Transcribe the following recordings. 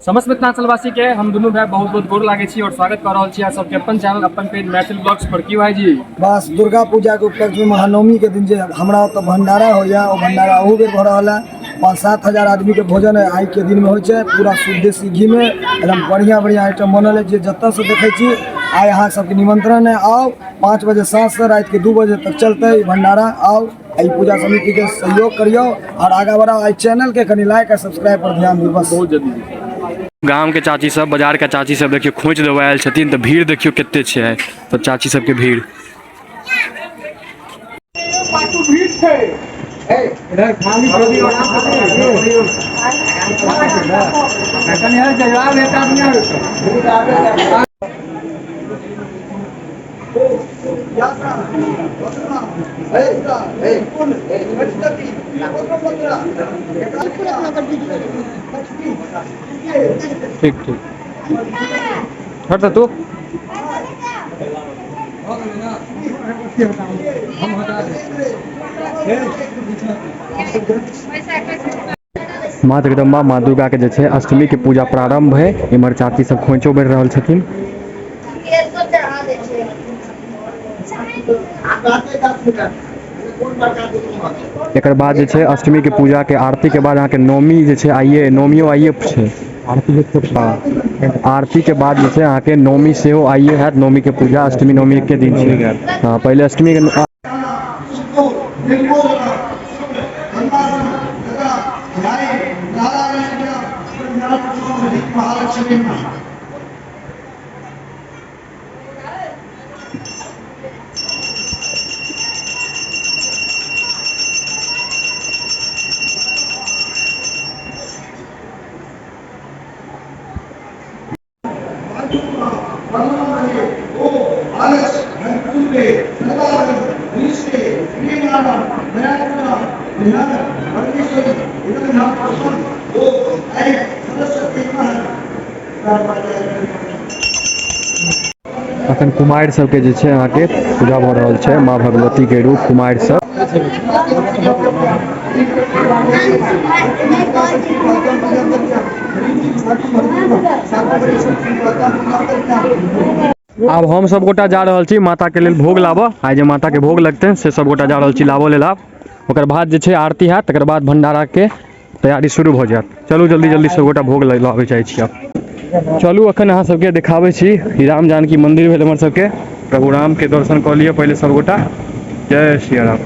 समस्त मिथिलांचलवासी के हम दुनू भाई बहुत बहुत गोर लागे छी और स्वागत कर रहल छी आप सबके अपन चैनल अपन पेज मैथिल ब्लॉग्स पर। की भाई जी बस दुर्गा पूजा के उपलक्ष्य में महानवमी के दिन जे हमरा तो भंडारा होया ओ भंडारा ओहू बेर भ रहल है। 5-7 हजार आदमी के भोजन है आई के दिन में होय छै। पूरा शुद्ध देसी घी में एकदम बढ़िया बढ़िया आइटम बनल है। जे जत्ता से देखे छी आई अहाँ सबके निमंत्रण है। आओ 5 बजे साँझ से रात के 2 बजे तक चलते भंडारा। आओ आई पूजा समिति के सहयोग करियो और आगा बढ़ाओ। आई चैनल के कनी लाइक और सब्सक्राइब पर ध्यान दियो। बस बहुत जल्दी गांव के चाची सब बाजार के चाची सब देखियो खोज देवे आयल छथिन तो भीड़ देखियो कितने छै। तो चाची सब के भीड़ इधर खाली ठीक ठीक हट तू माँ जगदम्बा माँ दुर्गा के जे छै अष्टमी के पूजा प्रारंभ है। इमर चाची सब खोइचो बढ़ रहल छथिन। एकर बाद जे छै अष्टमी के पूजा के आरती के बाद अहाँ के नवमी जे छै आइए नवमियो आइए छै। आरती के बाद जे छै अहाँ के नवमी सेहो आइए हैत। नवमी के पूजा अष्टमी नवमी के दिन छै। हाँ पहले अष्टमी के अखन कुमारि सबके जे छै अहाँके पूजा भऽ रहल छै। माँ भगवती के रूप कुमारि सब आब हम सब गोटा जा रहल छी माता के लेल भोग लाबऽ। आइ जे माता के भोग लगतै से सब गोटा जा रहल छी लाबऽ लेल। आब ओकर बाद जे छै आरती हैत तकर बाद भंडारा के तैयारी शुरू भऽ जायत। चलू जल्दी जल्दी सब गोटा भोग लाबे चाहै छी। आब चलू अखन अहाँ सबके देखाबै छी ई राम जानकी मंदिर भेल हमर सबके। प्रभु राम के दर्शन कऽ लिअ पहले सब गोटा। जय श्री राम।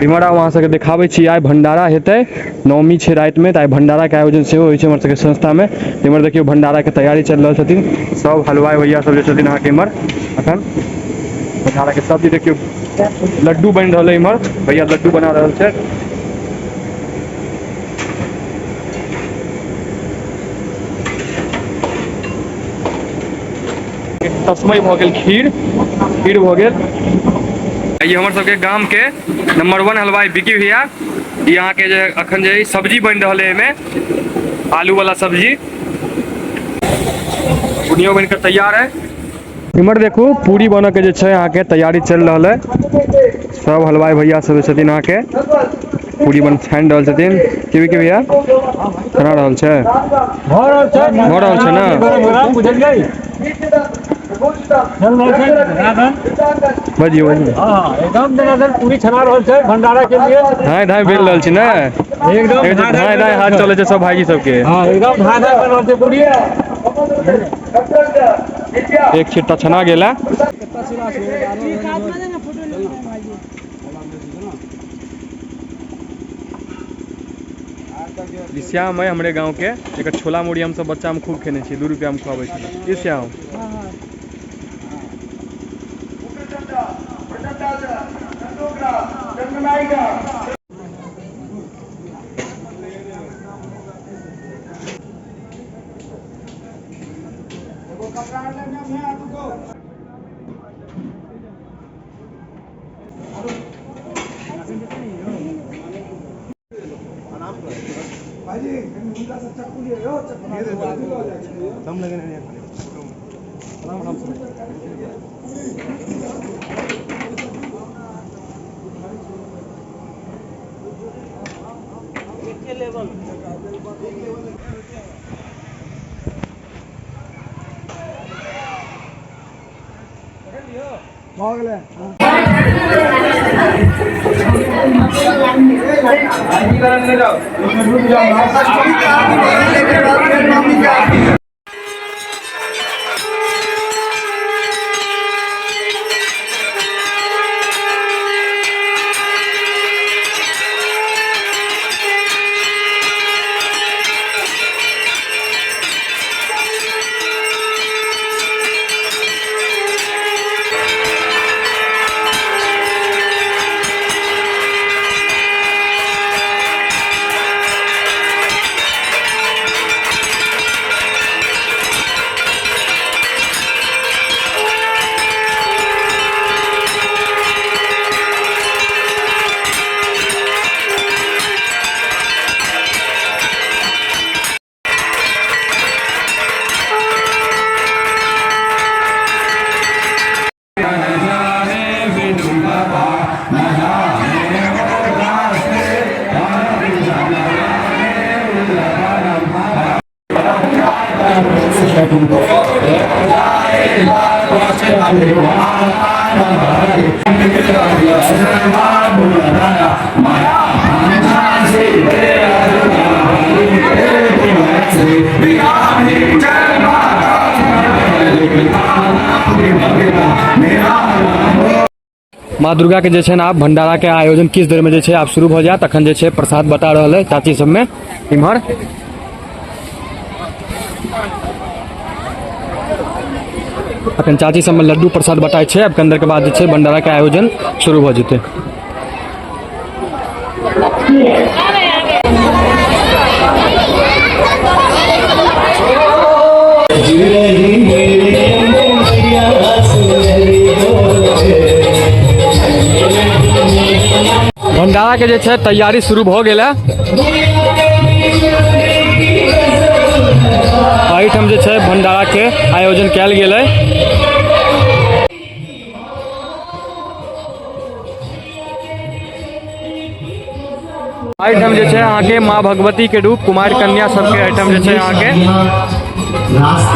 इमहर वहाँ सबके देखाबै छी आइ भंडारा हेतै। नवमी छै राति में तो आइ भंडारा के आयोजन सेहो होइ छै हमर सबके संस्था में। इमहर देखियो भंडारा के तैयारी चल रहल छथिन सब हलवाई भैया सब जे छथिन अहाँ के इमहर अखन भंडारा के सब्जी देखियो लड्डू बनि रहल है। इमहर भैया लड्डू बना रहल छै। तस्मै भऽ गेल खीर भऽ गेल। ये हमर सबके गांव के नंबर 1 हलवाई बिकी भैया। ये यहाँ के जे अखन जे सब्जी बन रहा है एमे आलू वाला सब्जी बुनियो बनकर तैयार है। इमहर देखू पूरी बन के जे छै यहाँ के तैयारी चल रहा है। सब हलवाई भैया सब छथिन यहाँ के पूरी बन छानि रहल छथिन। की बिकी भैया बना रहल छै भऽ रहल छै ना। बजियो एकदम पूरी छना रहल छै भंडारा के लिए। धाय धाय बेल रहल छी ना एकदम धाय धाय हाथ चले छै सब भाईजी सबके। हां एकदम धाय धाय बन रहल छै पूरी। एक छिट्टा छना गेला। श्याम है हमरे गांव के एक छोला मुड़ी हम सब बच्चा में खूब खेने छी। 2 रुपया में खुआबै छी। ई श्याम भऽ गेलै माँ दुर्गा के जे छै ने आब भंडारा के आयोजन किस देर में जे छै आब शुरू हो जाए। तखन जे छै प्रसाद बता रहल है चाची सब में इम्हर। अखन चाची सब में लड्डू प्रसाद बटाई छै। अब अंदर के बाद जे छै भंडारा के आयोजन शुरू हो जेते। भंडारा के जे छै तैयारी शुरू भ गेल है। एहिठाम जे छै भंडारा के आयोजन कैल गेल है। एहिठाम जे छै अहाँके माँ भगवती के रूप कुमारि कन्या सबके एहिठाम जे छै अहाँके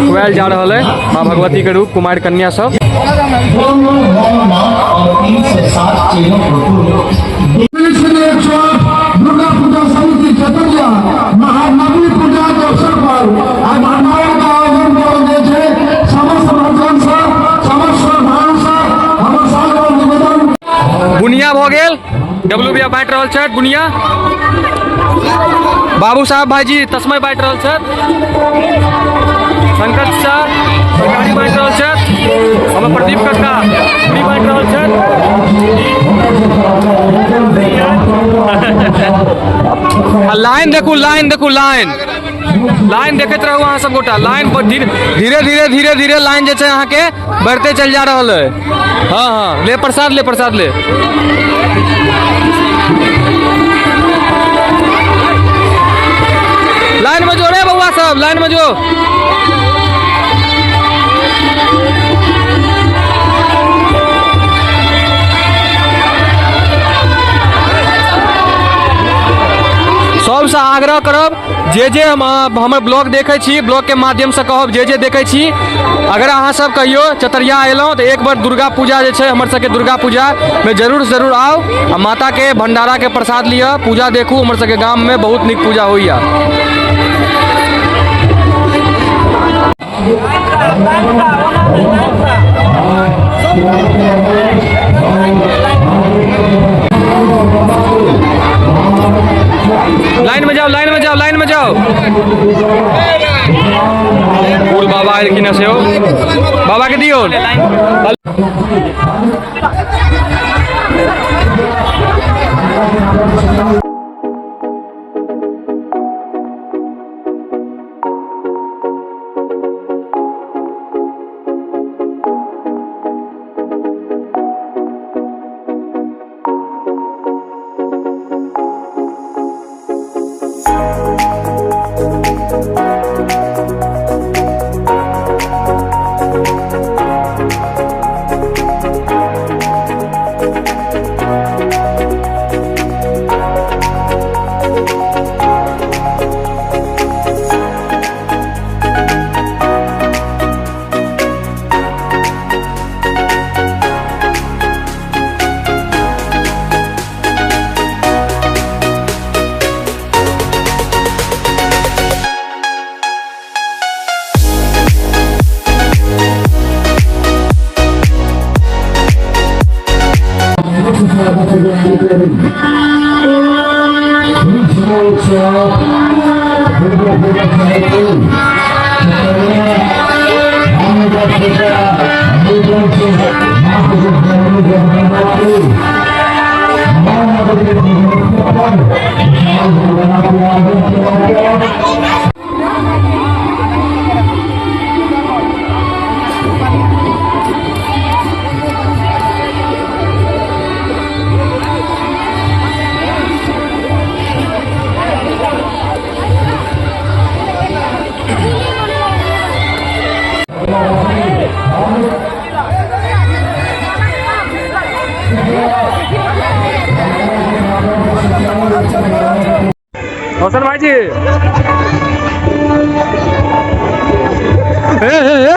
खुआएल जा रहल है। माँ भगवती के रूप कुमारि कन्या सब दुर्गा पूजा समिति चतुर्या महानवमी पूजा के अवसर पर आज भंडारा का आयोजन कयल गेल छै। समस्त भक्तजन से समस्त श्रद्धालु से हमर सादर निवेदन। बुनिया भ गेल डब्ल्यूबीएफ बांटि रहल छथि। बुनिया बाबू साहब भाईजी तस्मै बांटि रहल छथि। संकट सर सरकारी बांटि रहल छथि। हमर प्रदीप कक्का भी बांटि रहल छथि। लाइन देखू लाइन देखू लाइन लाइन देखैत रहू अहाँ सब गोटा। लाइन धीरे धीरे धीरे धीरे लाइन जे छै अहाँके बढ़ते चल जा रहल है। हाँ हाँ ले प्रसाद ले प्रसाद ले। लाइन में जो रे बउआ सब लाइन में जो। सबसे आग्रह करब जे हमर ब्लॉग देखे छी ब्लॉग के माध्यम से कहब जे देखे छी अगर अहाँ सब कहियो चतरिया एलहुँ तो एक बार दुर्गा पूजा जे छै हमर सबके दुर्गा पूजा में जरूर आओ आ माता के भंडारा के प्रसाद लिअ पूजा देखू। हमर सबके गाम में बहुत नीक पूजा होइया। लाइन में जाओ लाइन में जाओ लाइन में जाओ। फूल बाबा एलखिन से हो बाबा के दियो। रोशन भाई जी ए।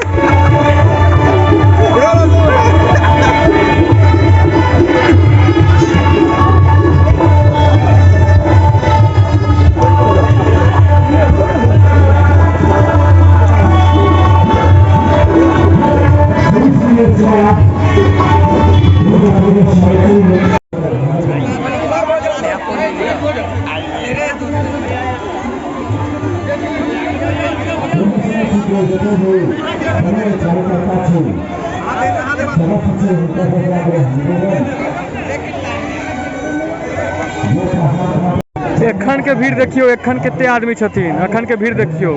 एखन के भीड़ देखियो, एखन कते आदमी छथिन, एखन के भीड़ देखियो।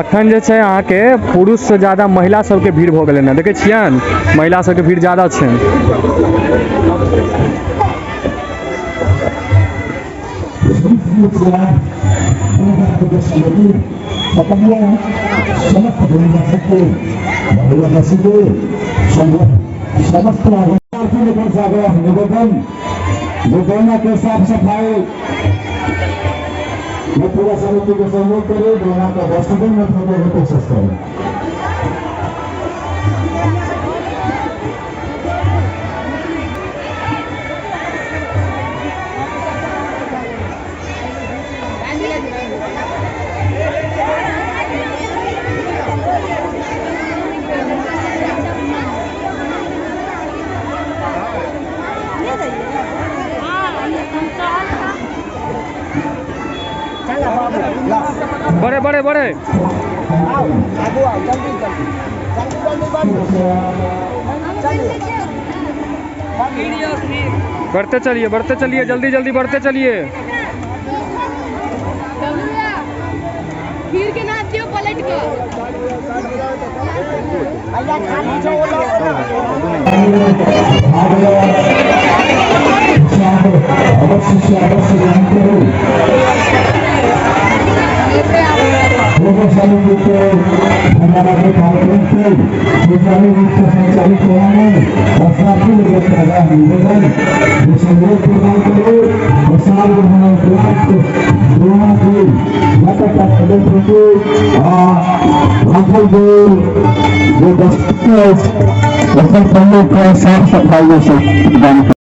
अखन जे छै अहाँ के पुरुष से ज्यादा महिला सबके भीड़ भऽ गेलै ने, देखै छियन महिला सबके भीड़ ज्यादा छै। के साफ सफाई ये पूरा समिति को सहयोग करे, दोनों का डस्टबिन में फोटो की कोशिश करें। बड़े बड़े बड़े बढ़ते चलिए जल्दी जल्दी बढ़ते चलिए। फिर के ना दियो पलट के साफ सफाई